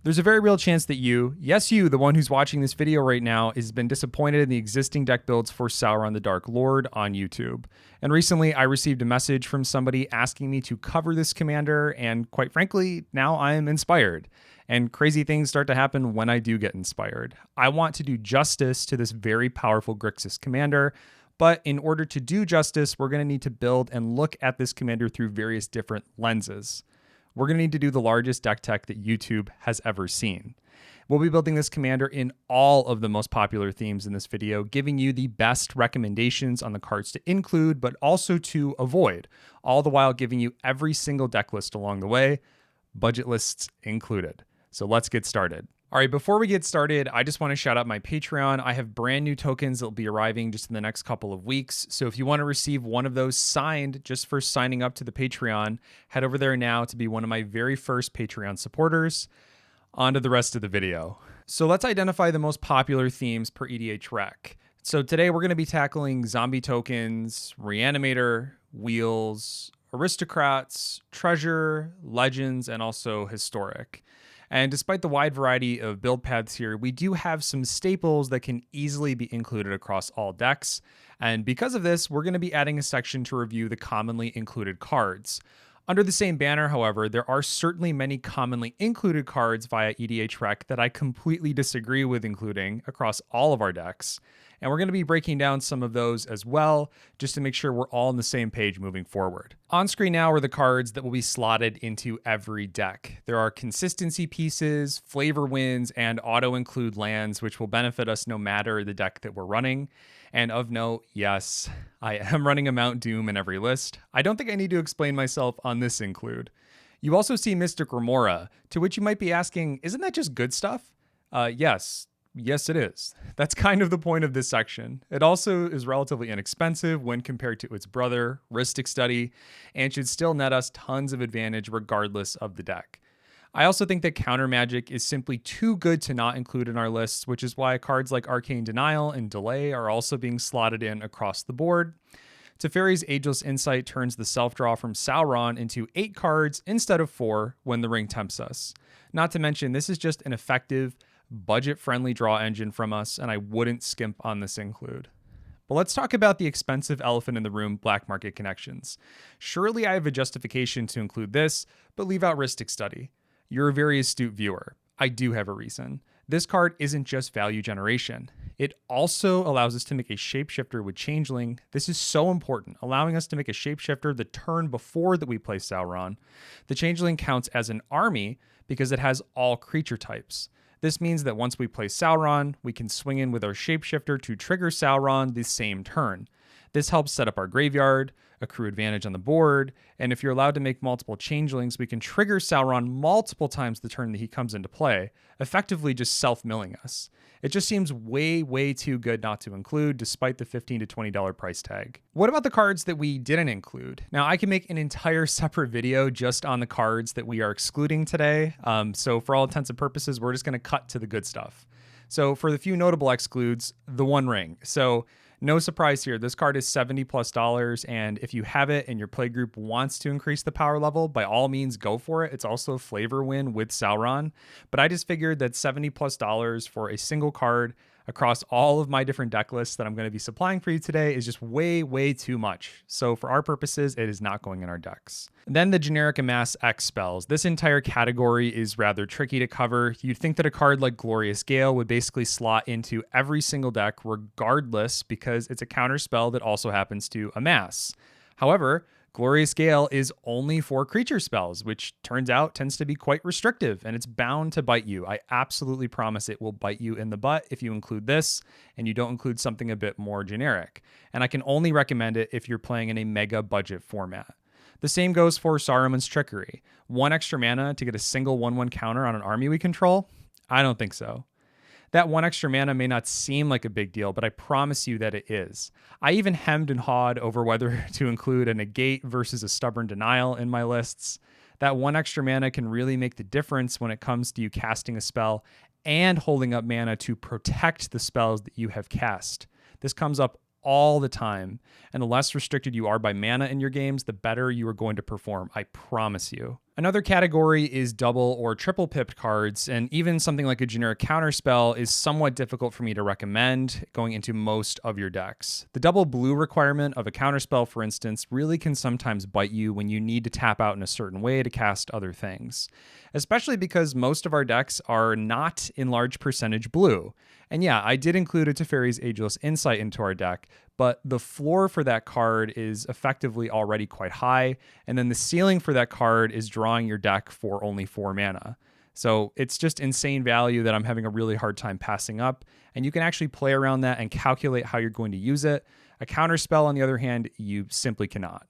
There's a very real chance that you, yes you, the one who's watching this video right now, has been disappointed in the existing deck builds for Sauron the Dark Lord on YouTube. And recently I received a message from somebody asking me to cover this commander, and quite frankly, now I am inspired. And crazy things start to happen when I do get inspired. I want to do justice to this very powerful Grixis commander, but in order to do justice, we're going to need to build and look at this commander through various different lenses. We're going to need to do the largest deck tech that YouTube has ever seen. We'll be building this commander in all of the most popular themes in this video, giving you the best recommendations on the cards to include, but also to avoid, all the while giving you every single deck list along the way, budget lists included. So let's get started. All right, before we get started, I just want to shout out my Patreon. I have brand new tokens that will be arriving just in the next couple of weeks. So if you want to receive one of those signed just for signing up to the Patreon, head over there now to be one of my very first Patreon supporters. On to the rest of the video. So let's identify the most popular themes per EDH Rec. So today we're going to be tackling zombie tokens, Reanimator, Wheels, Aristocrats, Treasure, Legends, and also Historic. And despite the wide variety of build paths here, we do have some staples that can easily be included across all decks. And because of this, we're going to be adding a section to review the commonly included cards. Under the same banner, however, there are certainly many commonly included cards via EDH Rec that I completely disagree with including across all of our decks. And we're going to be breaking down some of those as well, just to make sure we're all on the same page moving forward. On screen now are the cards that will be slotted into every deck. There are consistency pieces, flavor wins, and auto-include lands, which will benefit us no matter the deck that we're running. And of note, yes, I am running a Mount Doom in every list. I don't think I need to explain myself on this include. You also see Mystic Remora, to which you might be asking, isn't that just good stuff? Yes, it is. That's kind of the point of this section. It also is relatively inexpensive when compared to its brother, Rhystic Study, and should still net us tons of advantage regardless of the deck. I also think that Counter Magic is simply too good to not include in our lists, which is why cards like Arcane Denial and Delay are also being slotted in across the board. Teferi's Ageless Insight turns the self-draw from Sauron into 8 cards instead of 4 when the ring tempts us. Not to mention, this is just an effective, budget-friendly draw engine from us, and I wouldn't skimp on this include. But let's talk about the expensive elephant in the room, black market connections. Surely I have a justification to include this, but leave out Rhystic Study. You're a very astute viewer. I do have a reason. This card isn't just value generation. It also allows us to make a shapeshifter with Changeling. This is so important, allowing us to make a shapeshifter the turn before that we play Sauron. The Changeling counts as an army because it has all creature types. This means that once we play Sauron, we can swing in with our shapeshifter to trigger Sauron the same turn. This helps set up our graveyard, accrue advantage on the board, and if you're allowed to make multiple changelings, we can trigger Sauron multiple times the turn that he comes into play, effectively just self-milling us. It just seems way too good not to include, despite the $15 to $20 price tag. What about the cards that we didn't include? Now, I can make an entire separate video just on the cards that we are excluding today, so for all intents and purposes, we're just going to cut to the good stuff. So for the few notable excludes, the One Ring. So no surprise here, this card is $70+, and if you have it and your playgroup wants to increase the power level, by all means go for it. It's also a flavor win with Sauron, but I just figured that $70+ for a single card across all of my different deck lists that I'm going to be supplying for you today is just way too much. So for our purposes, it is not going in our decks. Then the generic Amass X spells. This entire category is rather tricky to cover. You'd think that a card like Glorious Gale would basically slot into every single deck regardless, because it's a counter spell that also happens to amass. However, Glorious Gale is only for creature spells, which turns out tends to be quite restrictive, and it's bound to bite you. I absolutely promise it will bite you in the butt if you include this and you don't include something a bit more generic. And I can only recommend it if you're playing in a mega budget format. The same goes for Saruman's Trickery. 1 extra mana to get a single 1/1 counter on an army we control? I don't think so. That 1 extra mana may not seem like a big deal, but I promise you that it is. I even hemmed and hawed over whether to include a negate versus a stubborn denial in my lists. That 1 extra mana can really make the difference when it comes to you casting a spell and holding up mana to protect the spells that you have cast. This comes up all the time, and the less restricted you are by mana in your games, the better you are going to perform, I promise you. Another category is double or triple pipped cards, and even something like a generic counterspell is somewhat difficult for me to recommend going into most of your decks. The double blue requirement of a counterspell, for instance, really can sometimes bite you when you need to tap out in a certain way to cast other things, especially because most of our decks are not in large percentage blue. And yeah, I did include a Teferi's Ageless Insight into our deck, but the floor for that card is effectively already quite high, and then the ceiling for that card is drawing your deck for only 4 mana. So it's just insane value that I'm having a really hard time passing up, and you can actually play around that and calculate how you're going to use it. A counterspell, on the other hand, you simply cannot.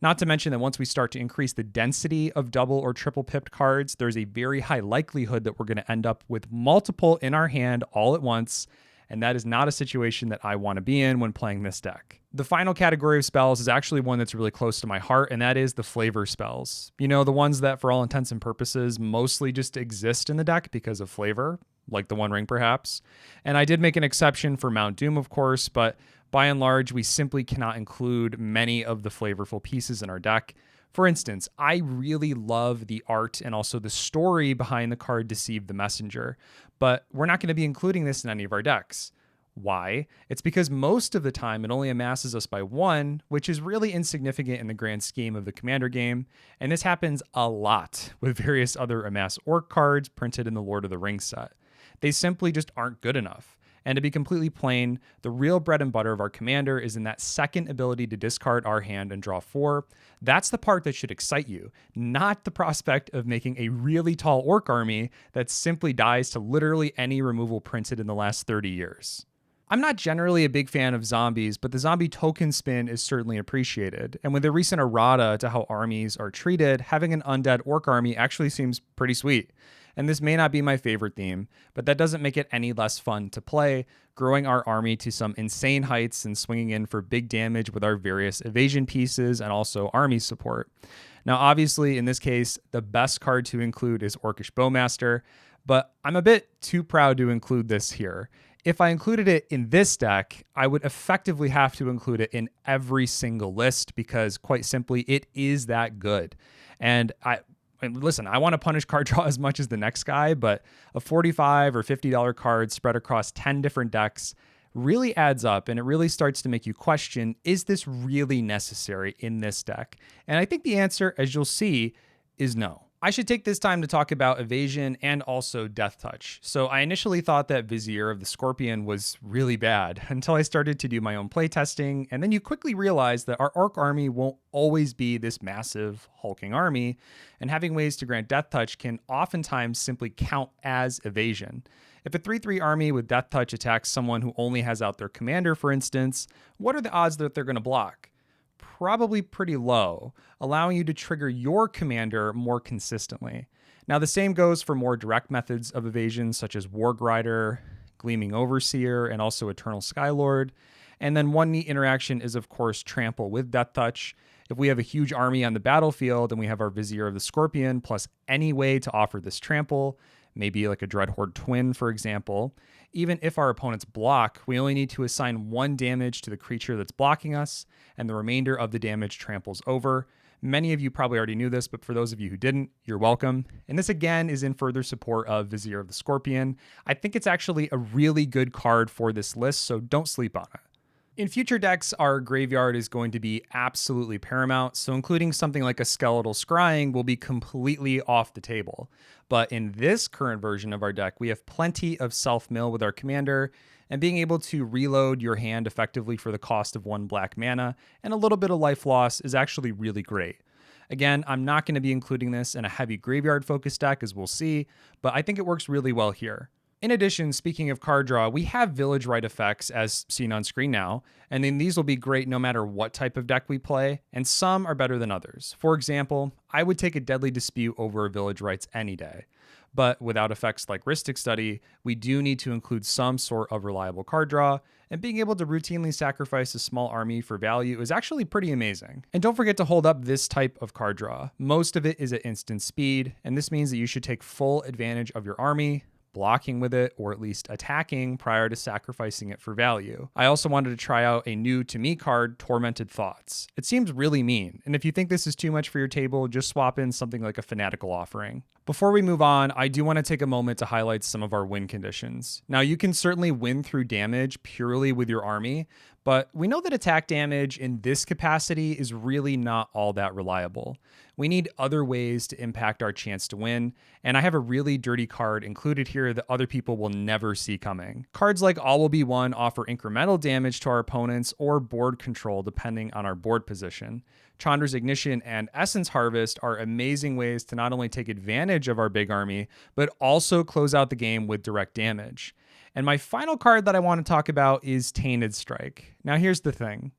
Not to mention that once we start to increase the density of double or triple pipped cards, there's a very high likelihood that we're going to end up with multiple in our hand all at once, and that is not a situation that I want to be in when playing this deck. The final category of spells is actually one that's really close to my heart, and that is the flavor spells. You know, the ones that for all intents and purposes mostly just exist in the deck because of flavor, like the One Ring perhaps. And I did make an exception for Mount Doom, of course, but by and large, we simply cannot include many of the flavorful pieces in our deck. For instance, I really love the art and also the story behind the card Deceive the Messenger, but we're not going to be including this in any of our decks. Why? It's because most of the time it only amasses us by 1, which is really insignificant in the grand scheme of the Commander game, and this happens a lot with various other amass orc cards printed in the Lord of the Rings set. They simply just aren't good enough. And to be completely plain, the real bread and butter of our commander is in that second ability to discard our hand and draw 4. That's the part that should excite you, not the prospect of making a really tall orc army that simply dies to literally any removal printed in the last 30 years. I'm not generally a big fan of zombies, but the zombie token spin is certainly appreciated. And with the recent errata to how armies are treated, having an undead orc army actually seems pretty sweet. And this may not be my favorite theme, but that doesn't make it any less fun to play, growing our army to some insane heights and swinging in for big damage with our various evasion pieces and also army support. Now, obviously, in this case, the best card to include is Orcish Bowmaster, but I'm a bit too proud to include this here. If I included it in this deck, I would effectively have to include it in every single list because, quite simply, it is that good. And listen, I want to punish card draw as much as the next guy, but a $45 or $50 card spread across 10 different decks really adds up, and it really starts to make you question, is this really necessary in this deck? And I think the answer, as you'll see, is no. I should take this time to talk about evasion and also death touch. So I initially thought that Vizier of the Scorpion was really bad until I started to do my own playtesting, and then you quickly realize that our orc army won't always be this massive hulking army, and having ways to grant death touch can oftentimes simply count as evasion. If a 3/3 army with death touch attacks someone who only has out their commander, for instance, what are the odds that they're going to block? Probably pretty low, allowing you to trigger your commander more consistently. Now, the same goes for more direct methods of evasion, such as Warg Rider, Gleaming Overseer, and also Eternal Skylord. And then one neat interaction is, of course, Trample with Death Touch. If we have a huge army on the battlefield and we have our Vizier of the Scorpion plus any way to offer this trample, maybe like a Dreadhorde Twin, for example, even if our opponents block, we only need to assign 1 damage to the creature that's blocking us, and the remainder of the damage tramples over. Many of you probably already knew this, but for those of you who didn't, you're welcome. And this again is in further support of Vizier of the Scorpion. I think it's actually a really good card for this list, so don't sleep on it. In future decks, our graveyard is going to be absolutely paramount, so including something like a Skeletal Scrying will be completely off the table. But in this current version of our deck, we have plenty of self-mill with our commander, and being able to reload your hand effectively for the cost of 1 black mana and a little bit of life loss is actually really great. Again, I'm not going to be including this in a heavy graveyard-focused deck, as we'll see, but I think it works really well here. In addition, speaking of card draw, we have Village Rite effects as seen on screen now, and then these will be great no matter what type of deck we play, and some are better than others. For example, I would take a Deadly Dispute over Village Rites any day. But without effects like Rhystic Study, we do need to include some sort of reliable card draw, and being able to routinely sacrifice a small army for value is actually pretty amazing. And don't forget to hold up this type of card draw. Most of it is at instant speed, and this means that you should take full advantage of your army, blocking with it, or at least attacking prior to sacrificing it for value. I also wanted to try out a new to me card, Tormented Thoughts. It seems really mean, and if you think this is too much for your table, just swap in something like a Fanatical Offering. Before we move on, I do want to take a moment to highlight some of our win conditions. Now, you can certainly win through damage purely with your army, but we know that attack damage in this capacity is really not all that reliable. We need other ways to impact our chance to win, and I have a really dirty card included here that other people will never see coming. Cards like All Will Be One offer incremental damage to our opponents or board control depending on our board position. Chandra's Ignition and Essence Harvest are amazing ways to not only take advantage of our big army, but also close out the game with direct damage. And my final card that I want to talk about is Tainted Strike. Now here's the thing.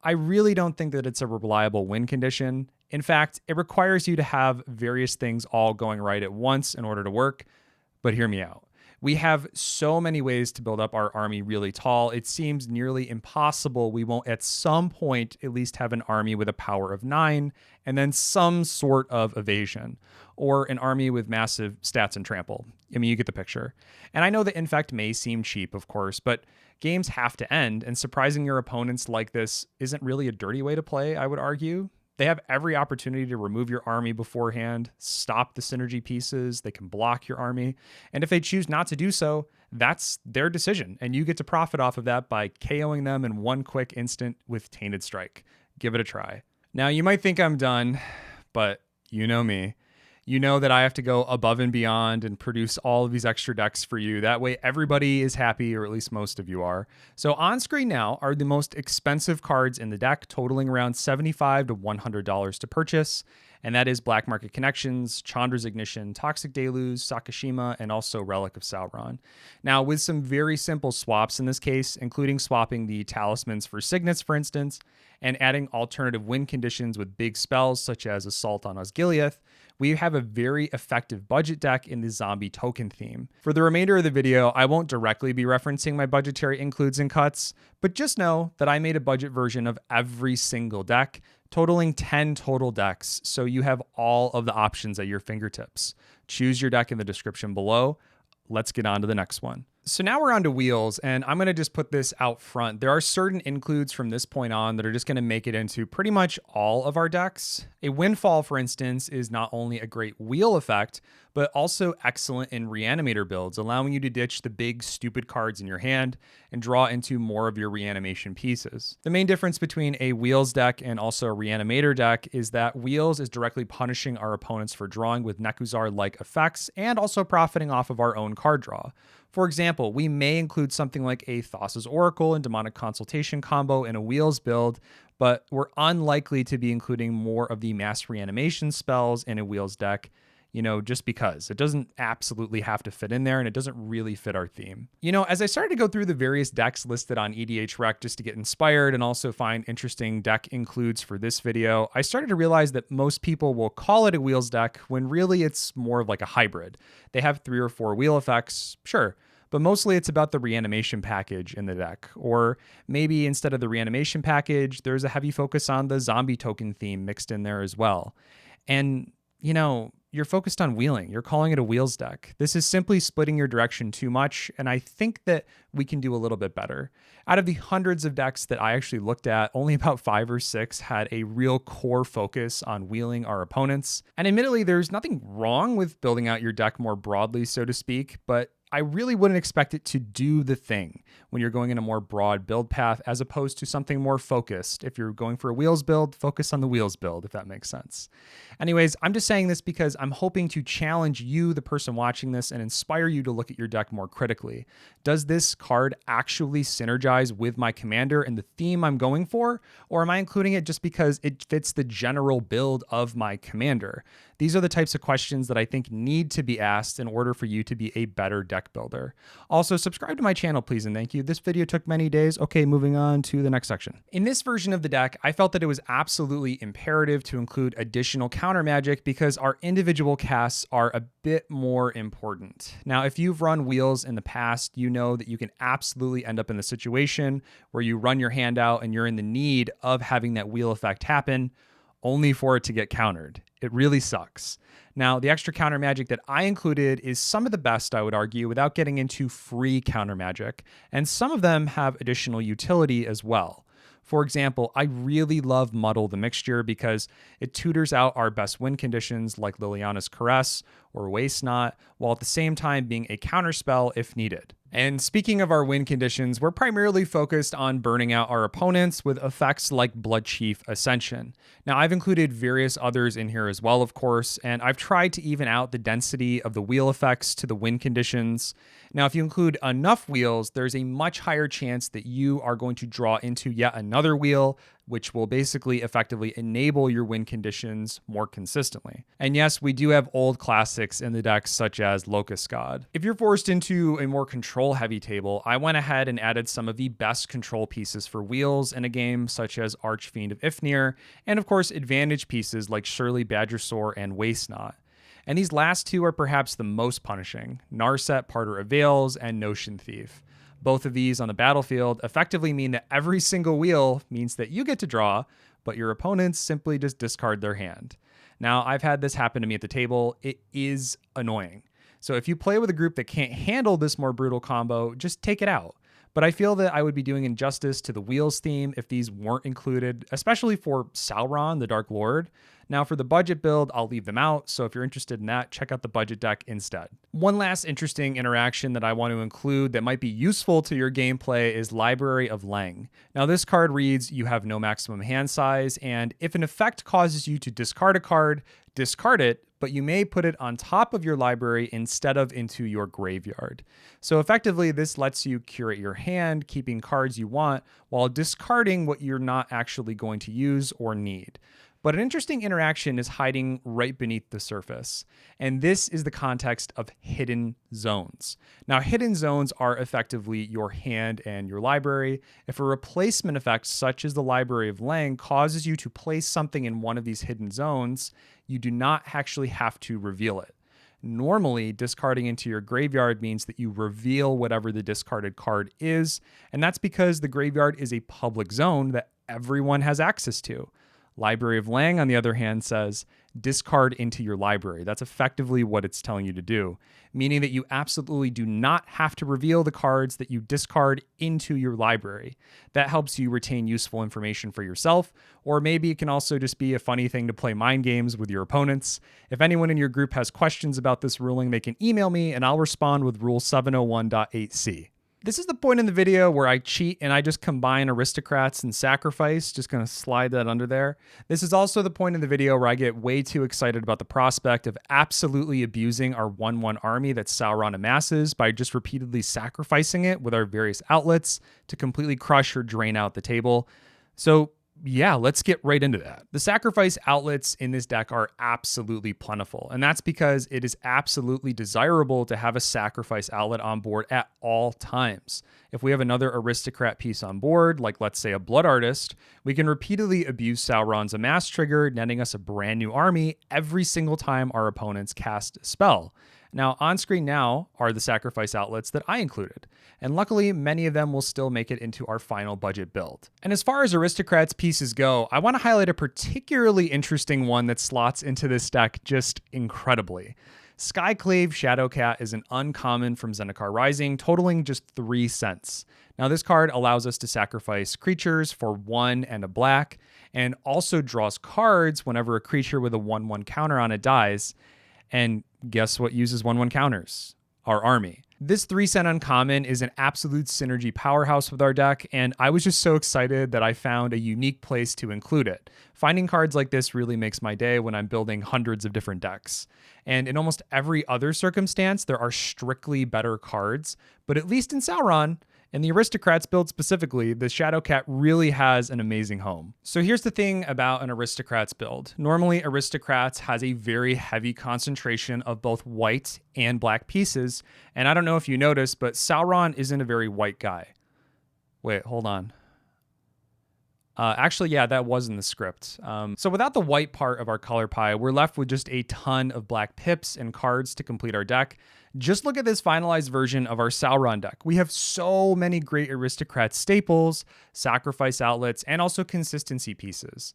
I really don't think that it's a reliable win condition. In fact, it requires you to have various things all going right at once in order to work, but hear me out. We have so many ways to build up our army really tall, it seems nearly impossible we won't at some point at least have an army with a power of 9 and then some sort of evasion, or an army with massive stats and trample. I mean, you get the picture. And I know that Infect may seem cheap, of course, but games have to end, and surprising your opponents like this isn't really a dirty way to play, I would argue. They have every opportunity to remove your army beforehand, stop the synergy pieces, they can block your army, and if they choose not to do so, that's their decision, and you get to profit off of that by KOing them in one quick instant with Tainted Strike. Give it a try. Now, you might think I'm done, but you know me. You know that I have to go above and beyond and produce all of these extra decks for you. That way everybody is happy, or at least most of you are. So on screen now are the most expensive cards in the deck, totaling around $75 to $100 to purchase. And that is Black Market Connections, Chandra's Ignition, Toxic Deluge, Sakashima, and also Relic of Sauron. Now, with some very simple swaps in this case, including swapping the talismans for signets, for instance, and adding alternative win conditions with big spells such as Assault on Osgiliath, we have a very effective budget deck in the zombie token theme. For the remainder of the video, I won't directly be referencing my budgetary includes and cuts, but just know that I made a budget version of every single deck, totaling 10 total decks, so you have all of the options at your fingertips. Choose your deck in the description below. Let's get on to the next one. So now we're on to wheels, and I'm going to just put this out front. There are certain includes from this point on that are just going to make it into pretty much all of our decks. A Windfall, for instance, is not only a great wheel effect, but also excellent in Reanimator builds, allowing you to ditch the big, stupid cards in your hand and draw into more of your reanimation pieces. The main difference between a Wheels deck and also a Reanimator deck is that Wheels is directly punishing our opponents for drawing with Nekuzar-like effects and also profiting off of our own card draw. For example, we may include something like a Thassa's Oracle and Demonic Consultation combo in a Wheels build, but we're unlikely to be including more of the mass reanimation spells in a Wheels deck, just because. It doesn't absolutely have to fit in there, and it doesn't really fit our theme. As I started to go through the various decks listed on EDH Rec just to get inspired and also find interesting deck includes for this video, I started to realize that most people will call it a Wheels deck when really it's more of like a hybrid. They have 3 or 4 wheel effects, sure, but mostly it's about the reanimation package in the deck. Or maybe instead of the reanimation package, there's a heavy focus on the zombie token theme mixed in there as well. And, you're focused on wheeling. You're calling it a Wheels deck. This is simply splitting your direction too much, and I think that we can do a little bit better. Out of the hundreds of decks that I actually looked at, only about 5 or 6 had a real core focus on wheeling our opponents. And admittedly, there's nothing wrong with building out your deck more broadly, so to speak, but I really wouldn't expect it to do the thing when you're going in a more broad build path as opposed to something more focused. If you're going for a Wheels build, focus on the Wheels build, if that makes sense. Anyways, I'm just saying this because I'm hoping to challenge you, the person watching this, and inspire you to look at your deck more critically. Does this card actually synergize with my commander and the theme I'm going for? Or am I including it just because it fits the general build of my commander? These are the types of questions that I think need to be asked in order for you to be a better deck builder. Also, subscribe to my channel, please, and thank you. This video took many days. Okay, moving on to the next section. In this version of the deck, I felt that it was absolutely imperative to include additional counter magic because our individual casts are a bit more important. Now, if you've run Wheels in the past, you know that you can absolutely end up in the situation where you run your hand out and you're in the need of having that wheel effect happen, only for it to get countered. It really sucks. Now, the extra counter magic that I included is some of the best, I would argue, without getting into free counter magic, and some of them have additional utility as well. For example, I really love Muddle the Mixture because it tutors out our best win conditions like Liliana's Caress or Waste Not, while at the same time being a counterspell if needed. And speaking of our win conditions, we're primarily focused on burning out our opponents with effects like Blood Chief Ascension. Now, I've included various others in here as well, of course, and I've tried to even out the density of the wheel effects to the win conditions. Now, if you include enough wheels, there's a much higher chance that you are going to draw into yet another wheel, which will basically effectively enable your win conditions more consistently. And yes, we do have old classics in the decks such as Locust God. If you're forced into a more control-heavy table, I went ahead and added some of the best control pieces for wheels in a game such as Archfiend of Ifnir, and of course advantage pieces like Shirley Badgersaur and Waste Not. And these last two are perhaps the most punishing, Narset Parter of Veils and Notion Thief. Both of these on the battlefield effectively mean that every single wheel means that you get to draw, but your opponents simply just discard their hand. Now, I've had this happen to me at the table. It is annoying. So if you play with a group that can't handle this more brutal combo, just take it out. But I feel that I would be doing injustice to the wheels theme if these weren't included, especially for Sauron the Dark Lord. Now for the budget build, I'll leave them out, so if you're interested in that, check out the budget deck instead. One last interesting interaction that I want to include that might be useful to your gameplay is Library of Leng. Now this card reads, you have no maximum hand size, and if an effect causes you to discard a card, discard it, but you may put it on top of your library instead of into your graveyard. So effectively, this lets you curate your hand, keeping cards you want, while discarding what you're not actually going to use or need. But an interesting interaction is hiding right beneath the surface. And this is the context of hidden zones. Now, hidden zones are effectively your hand and your library. If a replacement effect, such as the Library of Leng, causes you to place something in one of these hidden zones, you do not actually have to reveal it. Normally, discarding into your graveyard means that you reveal whatever the discarded card is, and that's because the graveyard is a public zone that everyone has access to. Library of Leng, on the other hand, says discard into your library. That's effectively what it's telling you to do, meaning that you absolutely do not have to reveal the cards that you discard into your library. That helps you retain useful information for yourself, or maybe it can also just be a funny thing to play mind games with your opponents. If anyone in your group has questions about this ruling, they can email me and I'll respond with Rule 701.8c. This is the point in the video where I cheat and I just combine Aristocrats and Sacrifice, just gonna slide that under there. This is also the point in the video where I get way too excited about the prospect of absolutely abusing our 1/1 army that Sauron amasses by just repeatedly sacrificing it with our various outlets to completely crush or drain out the table. So yeah, let's get right into that. The sacrifice outlets in this deck are absolutely plentiful, and that's because it is absolutely desirable to have a sacrifice outlet on board at all times. If we have another aristocrat piece on board, like let's say a Blood Artist, we can repeatedly abuse Sauron's Amass trigger, netting us a brand new army every single time our opponents cast a spell. Now, on screen now are the sacrifice outlets that I included, and luckily many of them will still make it into our final budget build. And as far as Aristocrats pieces go, I want to highlight a particularly interesting one that slots into this deck just incredibly. Skyclave Shadowcat is an uncommon from Zendikar Rising, totaling just 3 cents. Now this card allows us to sacrifice creatures for 1 and a black, and also draws cards whenever a creature with a 1/1 counter on it dies. And guess what uses 1/1 counters? Our army. This 3-cent uncommon is an absolute synergy powerhouse with our deck, and I was just so excited that I found a unique place to include it. Finding cards like this really makes my day when I'm building hundreds of different decks. And in almost every other circumstance, there are strictly better cards, but at least in Sauron, and the Aristocrats build specifically, the Shadowcat really has an amazing home. So here's the thing about an Aristocrats build. Normally, Aristocrats has a very heavy concentration of both white and black pieces, and I don't know if you noticed, but Sauron isn't a very white guy. Wait, hold on. Actually, yeah, that was in the script. So without the white part of our color pie, we're left with just a ton of black pips and cards to complete our deck. Just look at this finalized version of our Sauron deck. We have so many great Aristocrat staples, sacrifice outlets, and also consistency pieces.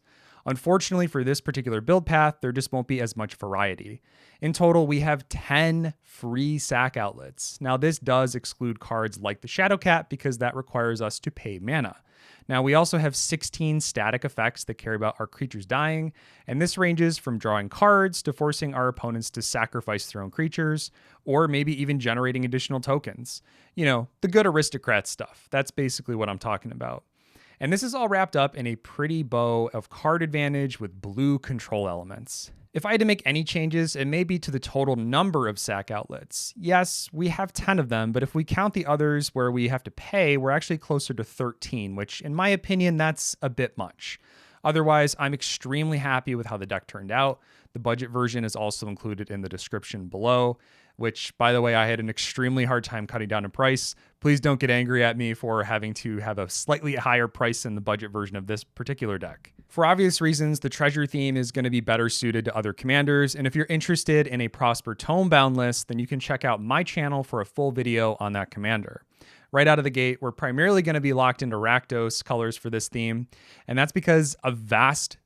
Unfortunately for this particular build path, there just won't be as much variety. In total, we have 10 free sack outlets. Now, this does exclude cards like the Shadowcat because that requires us to pay mana. Now, we also have 16 static effects that care about our creatures dying, and this ranges from drawing cards to forcing our opponents to sacrifice their own creatures, or maybe even generating additional tokens. You know, the good aristocrat stuff. That's basically what I'm talking about. And this is all wrapped up in a pretty bow of card advantage with blue control elements. If I had to make any changes, it may be to the total number of sack outlets. Yes, we have 10 of them, but if we count the others where we have to pay, we're actually closer to 13, which in my opinion, that's a bit much. Otherwise, I'm extremely happy with how the deck turned out. The budget version is also included in the description below, which, by the way, I had an extremely hard time cutting down in price. Please don't get angry at me for having to have a slightly higher price than the budget version of this particular deck. For obvious reasons, the treasure theme is going to be better suited to other commanders, and if you're interested in a Prosper Tomebound list, then you can check out my channel for a full video on that commander. Right out of the gate, we're primarily going to be locked into Rakdos colors for this theme, and that's because a vast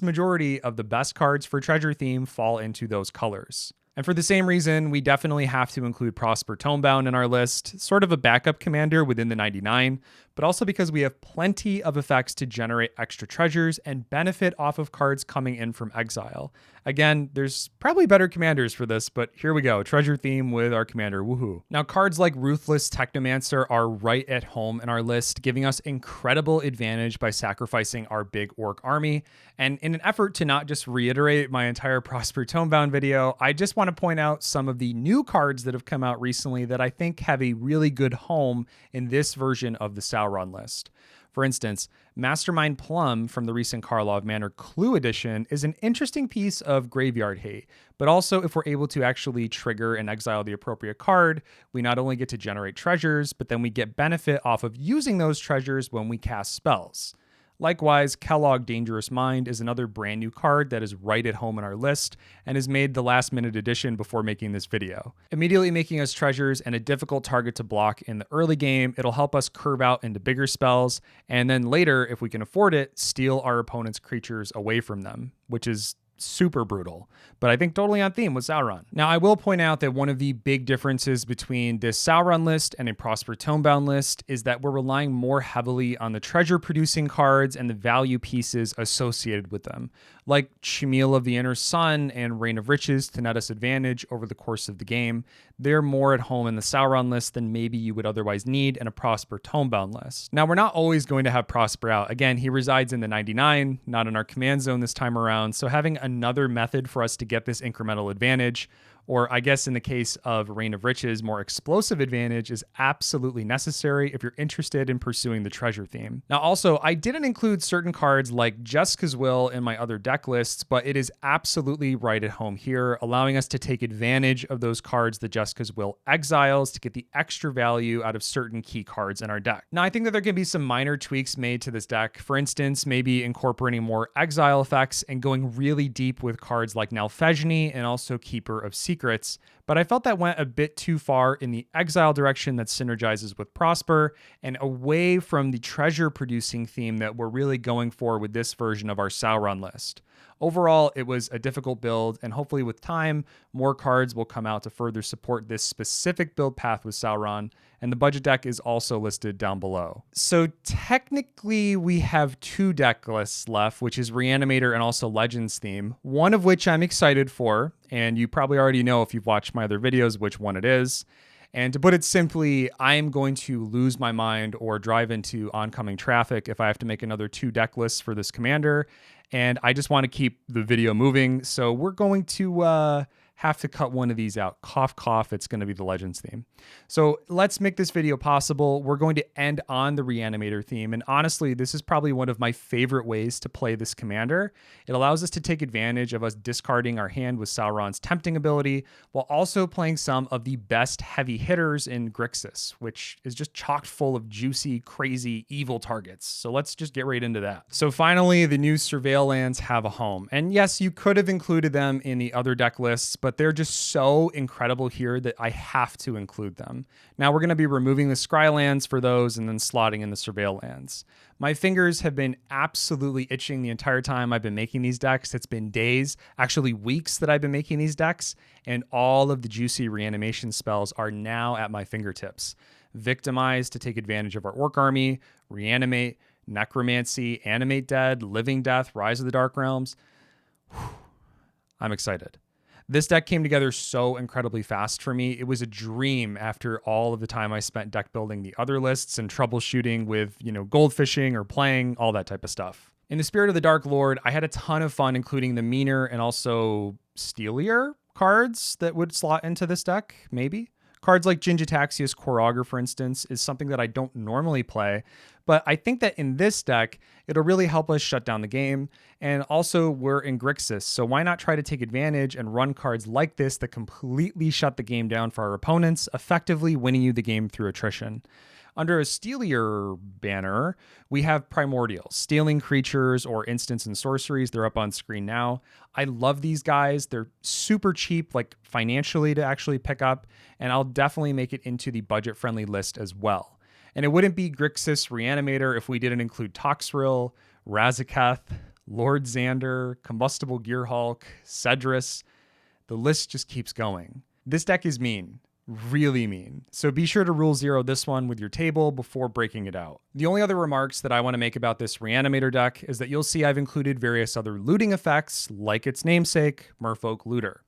majority of the best cards for treasure theme fall into those colors. And for the same reason, we definitely have to include Prosper Tomebound in our list, sort of a backup commander within the 99, but also because we have plenty of effects to generate extra treasures and benefit off of cards coming in from exile. Again, there's probably better commanders for this, but here we go, treasure theme with our commander, woohoo. Now, cards like Ruthless Technomancer are right at home in our list, giving us incredible advantage by sacrificing our big orc army. And in an effort to not just reiterate my entire Prosper Tomebound video, I just want to point out some of the new cards that have come out recently that I think have a really good home in this version of the Sauron list. For instance, Mastermind Plum from the recent Karlov Manor Clue Edition is an interesting piece of graveyard hate, but also if we're able to actually trigger and exile the appropriate card, we not only get to generate treasures, but then we get benefit off of using those treasures when we cast spells. Likewise, Kellogg Dangerous Mind is another brand new card that is right at home in our list and is made the last minute addition before making this video. Immediately making us treasures and a difficult target to block in the early game, it'll help us curve out into bigger spells, and then later, if we can afford it, steal our opponent's creatures away from them, which is super brutal, but I think totally on theme with Sauron. Now, I will point out that one of the big differences between this Sauron list and a Prosper Tomebound list is that we're relying more heavily on the treasure producing cards and the value pieces associated with them, like Chimil of the Inner Sun and Reign of Riches to net us advantage over the course of the game. They're more at home in the Sauron list than maybe you would otherwise need in a Prosper Tomebound list. Now, we're not always going to have Prosper out. Again, he resides in the 99, not in our command zone this time around, so having another method for us to get this incremental advantage, or I guess in the case of Reign of Riches, more explosive advantage, is absolutely necessary if you're interested in pursuing the treasure theme. Now also, I didn't include certain cards like Jessica's Will in my other deck lists, but it is absolutely right at home here, allowing us to take advantage of those cards that Jessica's Will exiles to get the extra value out of certain key cards in our deck. Now, I think that there can be some minor tweaks made to this deck. For instance, maybe incorporating more exile effects and going really deep with cards like Nalfejni and also Keeper of Secrets, but I felt that went a bit too far in the exile direction that synergizes with Prosper and away from the treasure producing theme that we're really going for with this version of our Sauron list. Overall, it was a difficult build, and hopefully with time, more cards will come out to further support this specific build path with Sauron, and the budget deck is also listed down below. So technically, we have two deck lists left, which is Reanimator and also Legends theme, one of which I'm excited for, and you probably already know if you've watched my other videos which one it is. And to put it simply, I am going to lose my mind or drive into oncoming traffic if I have to make another two deck lists for this commander. And I just want to keep the video moving. So we're going to have to cut one of these out. Cough, cough, it's going to be the Legends theme. So let's make this video possible. We're going to end on the Reanimator theme. And honestly, this is probably one of my favorite ways to play this commander. It allows us to take advantage of us discarding our hand with Sauron's tempting ability, while also playing some of the best heavy hitters in Grixis, which is just chock full of juicy, crazy, evil targets. So let's just get right into that. So finally, the new Surveil lands have a home. And yes, you could have included them in the other deck lists, but they're just so incredible here that I have to include them. Now we're going to be removing the Scry lands for those and then slotting in the Surveil lands. My fingers have been absolutely itching the entire time I've been making these decks. It's been days, actually weeks that I've been making these decks, and all of the juicy reanimation spells are now at my fingertips. Victimize to take advantage of our Orc army, Reanimate, Necromancy, Animate Dead, Living Death, Rise of the Dark Realms. I'm excited. This deck came together so incredibly fast for me. It was a dream after all of the time I spent deck building the other lists and troubleshooting with, gold fishing or playing, all that type of stuff. In the spirit of the Dark Lord, I had a ton of fun including the meaner and also steelier cards that would slot into this deck, maybe. Cards like Jin-Gitaxias Choreographer, for instance, is something that I don't normally play, but I think that in this deck, it'll really help us shut down the game. And also, we're in Grixis, so why not try to take advantage and run cards like this that completely shut the game down for our opponents, effectively winning you the game through attrition. Under a steelier banner, we have Primordials, stealing creatures or instants and sorceries. They're up on screen now. I love these guys. They're super cheap, like financially to actually pick up, and I'll definitely make it into the budget-friendly list as well. And it wouldn't be Grixis Reanimator if we didn't include Toxrill, Razaketh, Lord Xander, Combustible Gearhulk, Cedrus. The list just keeps going. This deck is mean. Really mean. So be sure to rule 0 this one with your table before breaking it out. The only other remarks that I want to make about this Reanimator deck is that you'll see I've included various other looting effects like its namesake, Merfolk Looter.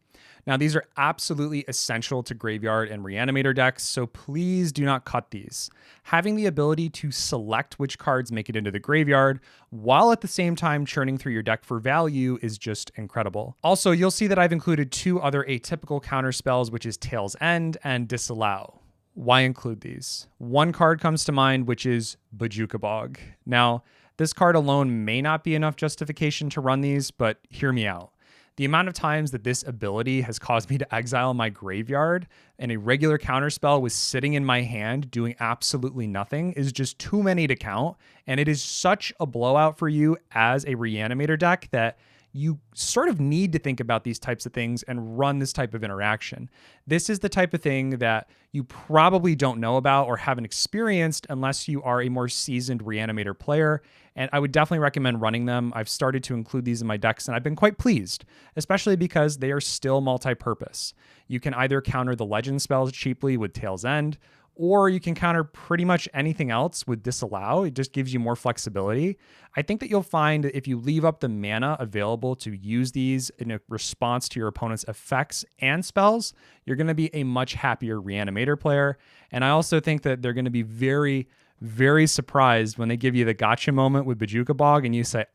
Now these are absolutely essential to Graveyard and Reanimator decks, so please do not cut these. Having the ability to select which cards make it into the graveyard, while at the same time churning through your deck for value is just incredible. Also, you'll see that I've included 2 other atypical counter spells, which is Tail's End and Disallow. Why include these? One card comes to mind, which is Bojuka Bog. Now, this card alone may not be enough justification to run these, but hear me out. The amount of times that this ability has caused me to exile my graveyard and a regular counterspell was sitting in my hand doing absolutely nothing is just too many to count, and it is such a blowout for you as a Reanimator deck that you sort of need to think about these types of things and run this type of interaction. This is the type of thing that you probably don't know about or haven't experienced unless you are a more seasoned Reanimator player, and I would definitely recommend running them. I've started to include these in my decks, and I've been quite pleased, especially because they are still multi-purpose. You can either counter the legend spells cheaply with Tail's End, or you can counter pretty much anything else with Disallow. It just gives you more flexibility. I think that you'll find that if you leave up the mana available to use these in a response to your opponent's effects and spells, you're going to be a much happier Reanimator player. And I also think that they're going to be very, very surprised when they give you the gotcha moment with Bojuka Bog and you say,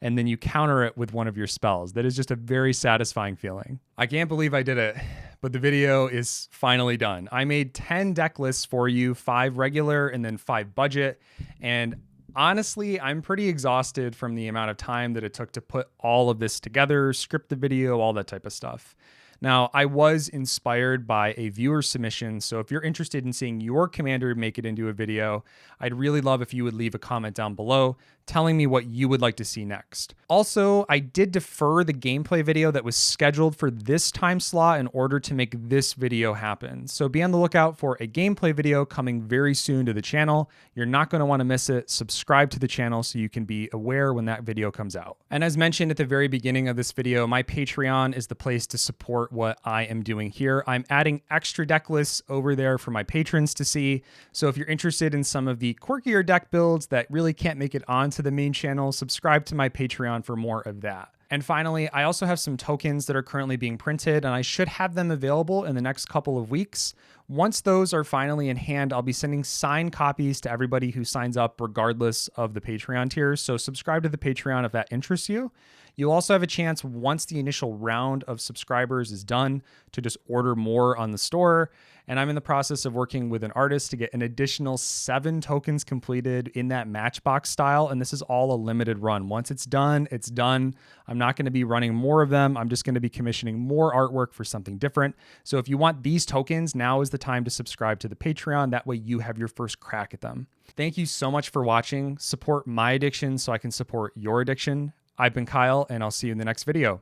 and then you counter it with one of your spells. That is just a very satisfying feeling. I can't believe I did it, but the video is finally done. I made 10 deck lists for you, 5 regular and then 5 budget. And honestly, I'm pretty exhausted from the amount of time that it took to put all of this together, script the video, all that type of stuff. Now, I was inspired by a viewer submission, so if you're interested in seeing your commander make it into a video, I'd really love if you would leave a comment down below telling me what you would like to see next. Also, I did defer the gameplay video that was scheduled for this time slot in order to make this video happen. So be on the lookout for a gameplay video coming very soon to the channel. You're not going to want to miss it. Subscribe to the channel so you can be aware when that video comes out. And as mentioned at the very beginning of this video, my Patreon is the place to support what I am doing here. I'm adding extra deck lists over there for my patrons to see. So if you're interested in some of the quirkier deck builds that really can't make it onto the main channel, subscribe to my Patreon for more of that. And finally, I also have some tokens that are currently being printed, and I should have them available in the next couple of weeks. Once those are finally in hand, I'll be sending signed copies to everybody who signs up regardless of the Patreon tiers. So subscribe to the Patreon if that interests you. You'll also have a chance once the initial round of subscribers is done to just order more on the store. And I'm in the process of working with an artist to get an additional 7 tokens completed in that Matchbox style. And this is all a limited run. Once it's done, it's done. I'm not going to be running more of them. I'm just going to be commissioning more artwork for something different. So if you want these tokens, now is the time to subscribe to the Patreon. That way you have your first crack at them. Thank you so much for watching. Support my addiction so I can support your addiction. I've been Kyle, and I'll see you in the next video.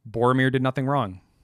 Boromir did nothing wrong.